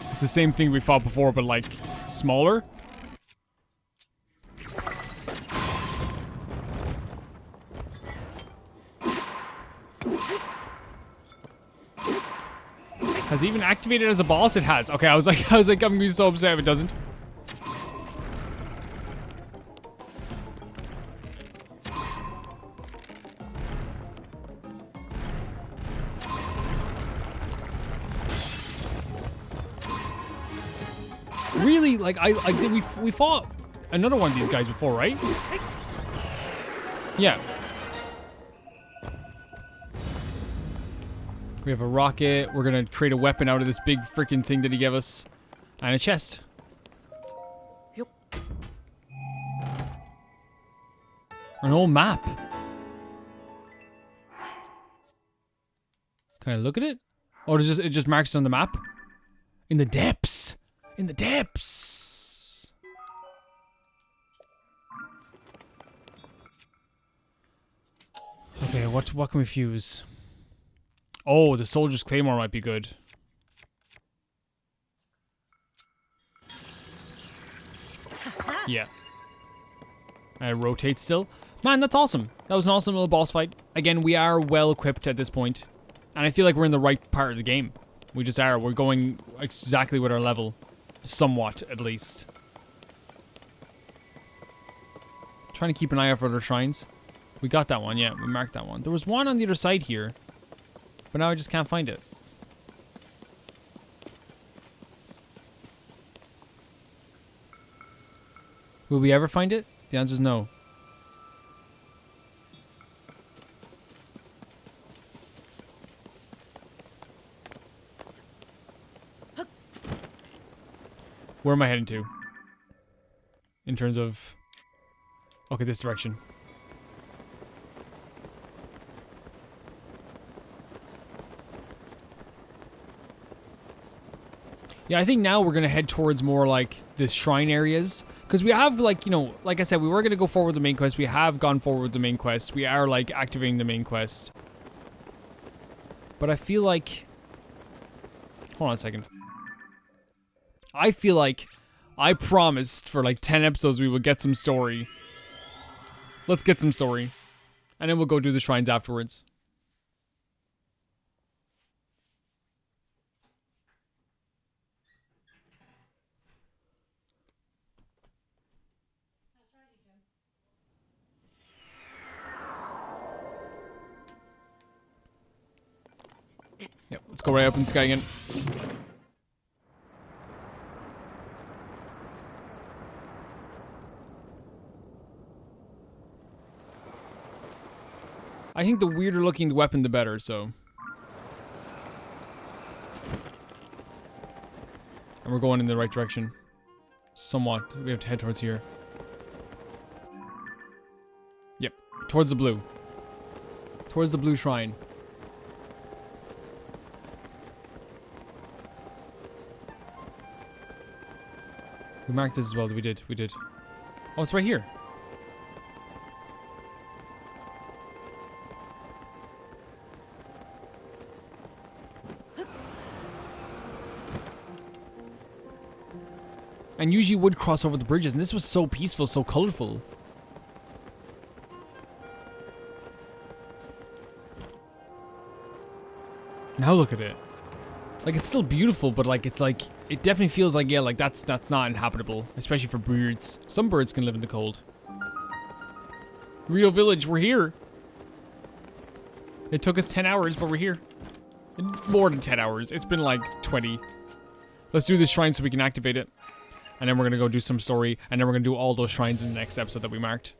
It's the same thing we fought before, but like smaller. Has it even activated as a boss? It has. Okay, I was like, I'm gonna be so upset if it doesn't. Really, like, we fought another one of these guys before, right? Yeah. We have a rocket. We're gonna create a weapon out of this big freaking thing that he gave us. And a chest. An old map. Can I look at it? Oh, it just marks it on the map? In the depths. In the depths. Okay, what can we fuse? Oh, the soldier's claymore might be good. Yeah. And it rotates still. Man, that's awesome. That was an awesome little boss fight. Again, we are well equipped at this point. And I feel like we're in the right part of the game. We just are. We're going exactly with our level. Somewhat, at least. Trying to keep an eye out for other shrines. We got that one, yeah. We marked that one. There was one on the other side here. But now I just can't find it. Will we ever find it? The answer is no. Where am I heading to? In terms of... Okay, this direction. Yeah, I think now we're gonna head towards more like the shrine areas. Because we have, like, you know, like I said, we were going to go forward with the main quest. We have gone forward with the main quest. We are, like, activating the main quest. But I feel like... Hold on a second. I feel like I promised for, like, 10 episodes we would get some story. Let's get some story. And then we'll go do the shrines afterwards. Yep, let's go right up in the sky again. I think the weirder looking the weapon, the better, so. And we're going in the right direction. Somewhat. We have to head towards here. Yep, towards the blue. Towards the blue shrine. We marked this as well. We did. Oh, it's right here. And usually would cross over the bridges, and this was so peaceful, so colorful. Now look at it. Like, it's still beautiful, but like, it's like, it definitely feels like, yeah, like that's not inhabitable, especially for birds. Some birds can live in the cold. Rito Village, we're here. It took us 10 hours, but we're here. More than 10 hours. It's been like 20. Let's do this shrine so we can activate it. And then we're gonna go do some story, and then we're gonna do all those shrines in the next episode that we marked.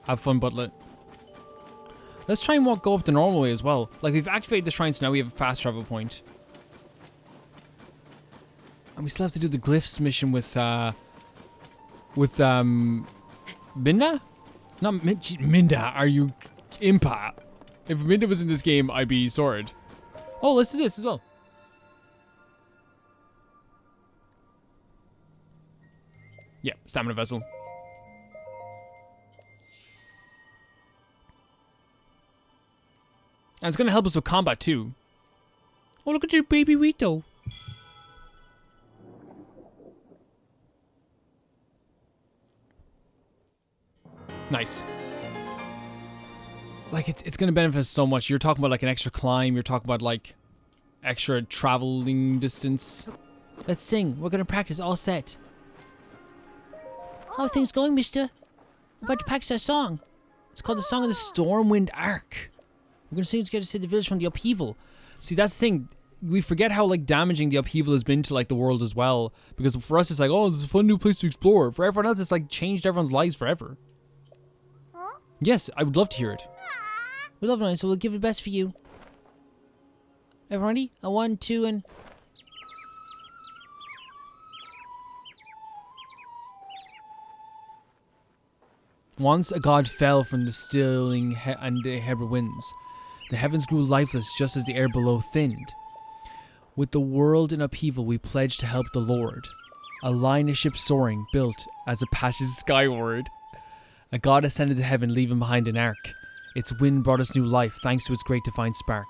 Have fun, Butlet. Let's try and go up the normal way as well. Like, we've activated the shrine, so now we have a fast travel point. And we still have to do the glyphs mission with Minda? Not Minda, are you Impa? If Minda was in this game, I'd be sorted. Oh, let's do this as well. Yeah, stamina vessel. And it's gonna help us with combat too. Oh, look at your baby Rito. Nice. Like, it's gonna benefit us so much. You're talking about like an extra climb. You're talking about like extra traveling distance. Let's sing. We're gonna practice. All set. How are things going, mister? We're about to practice our song. It's called the Song of the Stormwind Arc. We're gonna sing it together to save the village from the upheaval. See, that's the thing. We forget how like damaging the upheaval has been to like the world as well. Because for us, it's like, oh, this is a fun new place to explore. For everyone else, it's like changed everyone's lives forever. Yes, I would love to hear it. We love it, so we'll give it best for you. Everyone ready? A 1, 2, and... Once a god fell from the stilling and the Hebra winds. The heavens grew lifeless just as the air below thinned. With the world in upheaval, we pledged to help the Lord. A line of ships soaring, built as it passes skyward. A god ascended to heaven, leaving behind an ark. Its wind brought us new life, thanks to its great divine spark.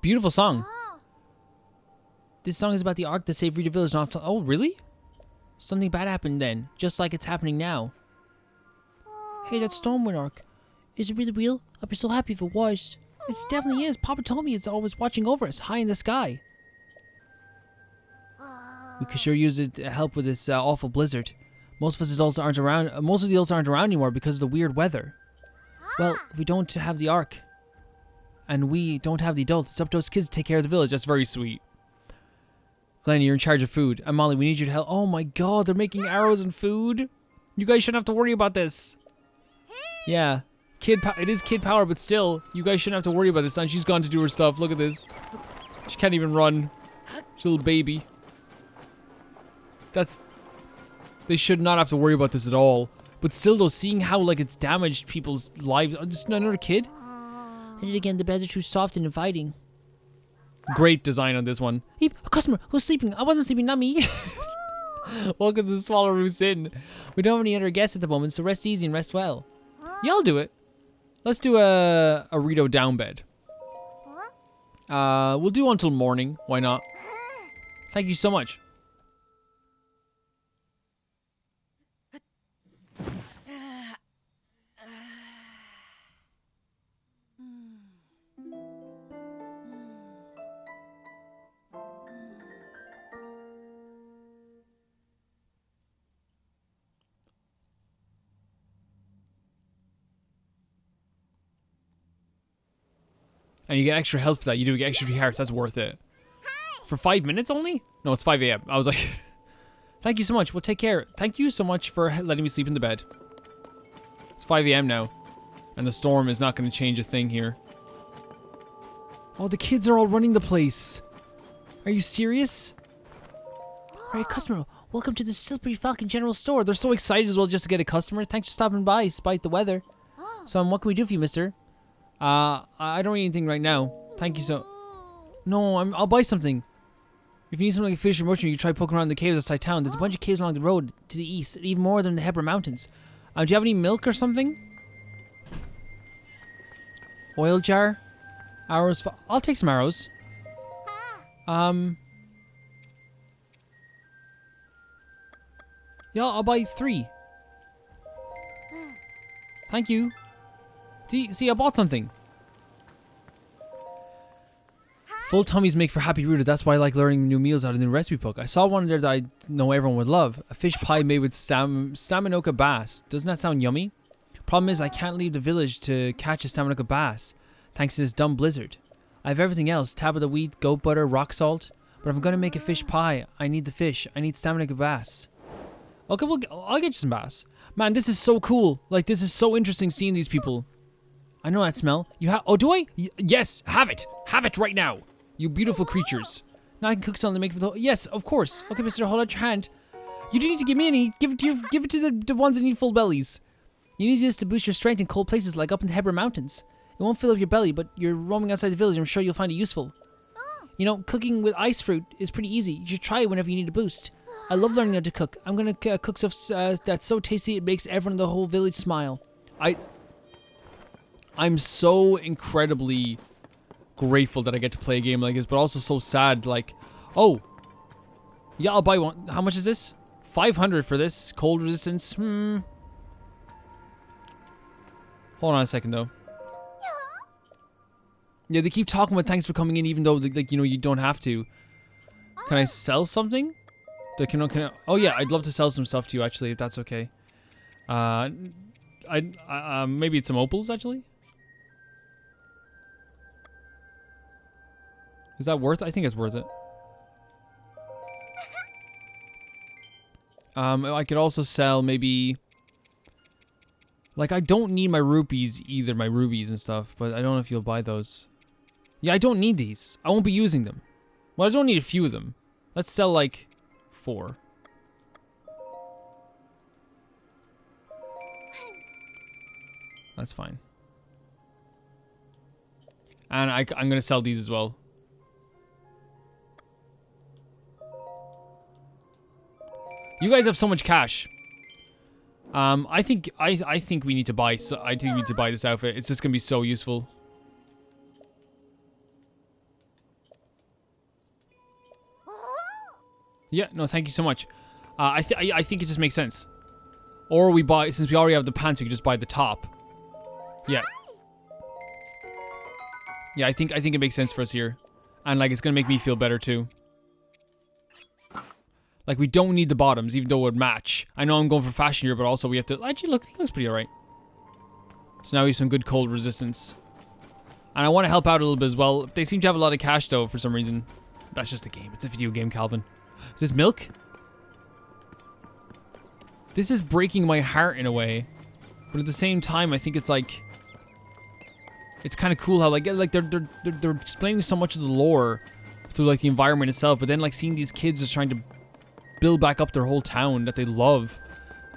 Beautiful song. This song is about the ark that saved Rito Village. Not oh, really? Something bad happened then, just like it's happening now. Hey, that Stormwind Arc. Is it really real? I'd be so happy if it was. It definitely is. Papa told me it's always watching over us, high in the sky. We could sure use it to help with this awful blizzard. Most of us adults aren't around. Most of the adults aren't around anymore because of the weird weather. Well, if we don't have the ark, and we don't have the adults, it's up to us kids to take care of the village. That's very sweet. Glenn, you're in charge of food. And Molly, we need you to help. Oh my god, they're making arrows and food. You guys shouldn't have to worry about this. Yeah, it is kid power, but still, you guys shouldn't have to worry about this. And she's gone to do her stuff. Look at this. She can't even run. She's a little baby. They should not have to worry about this at all. But still though, seeing how like it's damaged people's lives. Just another kid? I did it again, the beds are too soft and inviting. Great design on this one. Beep, a customer who's sleeping. I wasn't sleeping, not me. Welcome to the Swallow-Roos Inn. We don't have any other guests at the moment, so rest easy and rest well. Yeah, I'll do it. Let's do a Rito down bed. We'll do until morning. Why not? Thank you so much. And you get extra health for that. You do get extra 3 hearts. That's worth it. For 5 minutes only? No, it's 5 a.m. I was like, thank you so much. Well, take care. Thank you so much for letting me sleep in the bed. It's 5 a.m. now. And the storm is not going to change a thing here. Oh, the kids are all running the place. Are you serious? Alright, customer. Welcome to the Slippery Falcon General Store. They're so excited as well just to get a customer. Thanks for stopping by, despite the weather. So, what can we do for you, mister? I don't need anything right now. Thank you so... No, I'll buy something. If you need something like a fish or mushroom, you can try poking around the caves outside town. There's a bunch of caves along the road to the east, even more than the Hebra Mountains. Do you have any milk or something? Oil jar? Arrows? I'll take some arrows. Yeah, I'll buy 3. Thank you. See, I bought something. Full tummies make for happy Rito. That's why I like learning new meals out of the new recipe book. I saw one there that I know everyone would love. A fish pie made with staminoka bass. Doesn't that sound yummy? Problem is, I can't leave the village to catch a staminoka bass, thanks to this dumb blizzard. I have everything else. Tab of the wheat, goat butter, rock salt. But if I'm going to make a fish pie, I need the fish. I need staminoka bass. Okay, well, I'll get you some bass. Man, this is so cool. Like, this is so interesting seeing these people. I know that smell. You have... Oh, do I? Yes, have it. Have it right now. You beautiful creatures. Now I can cook something to make for the... Yes, of course. Okay, mister, hold out your hand. You don't need to give me any. Give it to the ones that need full bellies. You need this to boost your strength in cold places like up in the Hebra Mountains. It won't fill up your belly, but you're roaming outside the village. I'm sure you'll find it useful. You know, cooking with ice fruit is pretty easy. You should try it whenever you need a boost. I love learning how to cook. I'm gonna cook stuff that's so tasty it makes everyone in the whole village smile. I'm so incredibly grateful that I get to play a game like this, but also so sad. Like, oh, yeah, I'll buy one. How much is this? 500 for this cold resistance. Hold on a second though. Yeah, they keep talking about thanks for coming in, even though like you know you don't have to. Can I sell something? Can I, oh yeah, I'd love to sell some stuff to you actually, if that's okay. Maybe it's some opals actually. Is that worth it? I think it's worth it. I could also sell maybe... Like, I don't need my rupees either, my rubies and stuff, but I don't know if you'll buy those. Yeah, I don't need these. I won't be using them. Well, I don't need a few of them. Let's sell, like, 4. That's fine. And I'm going to sell these as well. You guys have so much cash. I think we need to buy. So I think we need to buy this outfit. It's just gonna be so useful. Yeah. No. Thank you so much. I think it just makes sense. Or we buy, since we already have the pants, we can just buy the top. Yeah. Yeah. I think it makes sense for us here, and like it's gonna make me feel better too. Like, we don't need the bottoms, even though it would match. I know I'm going for fashion here, but also we have to... Actually, looks pretty alright. So now we have some good cold resistance. And I want to help out a little bit as well. They seem to have a lot of cash, though, for some reason. That's just a game. It's a video game, Calvin. Is this milk? This is breaking my heart in a way. But at the same time, I think it's like... It's kind of cool how, like they're explaining so much of the lore through, like, the environment itself. But then, like, seeing these kids just trying to build back up their whole town that they love,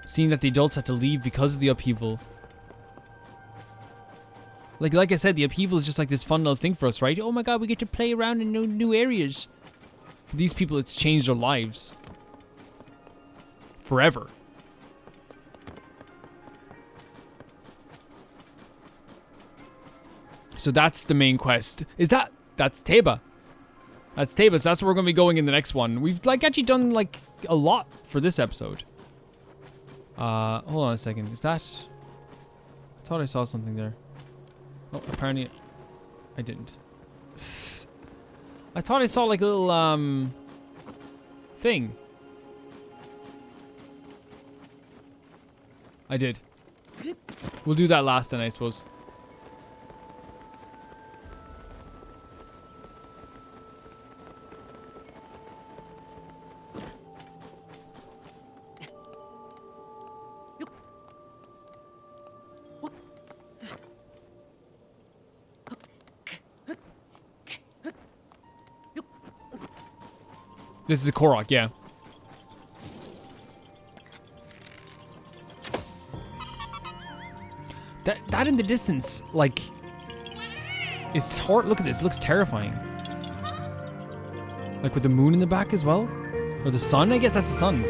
seeing that the adults had to leave because of the upheaval. Like I said, the upheaval is just like this fun little thing for us, right? Oh my god, we get to play around in new areas. For these people, it's changed their lives. Forever. So that's the main quest. That's Teba. That's Teba, so that's where we're going to be going in the next one. We've like actually done like a lot for this episode. Hold on a second. Is that... I thought I saw something there. Oh, apparently I didn't. I thought I saw like a little thing. I did. We'll do that last then, I suppose. This is a Korok, yeah. That in the distance, like, is look at this, it looks terrifying. Like with the moon in the back as well? Or the sun, I guess that's the sun.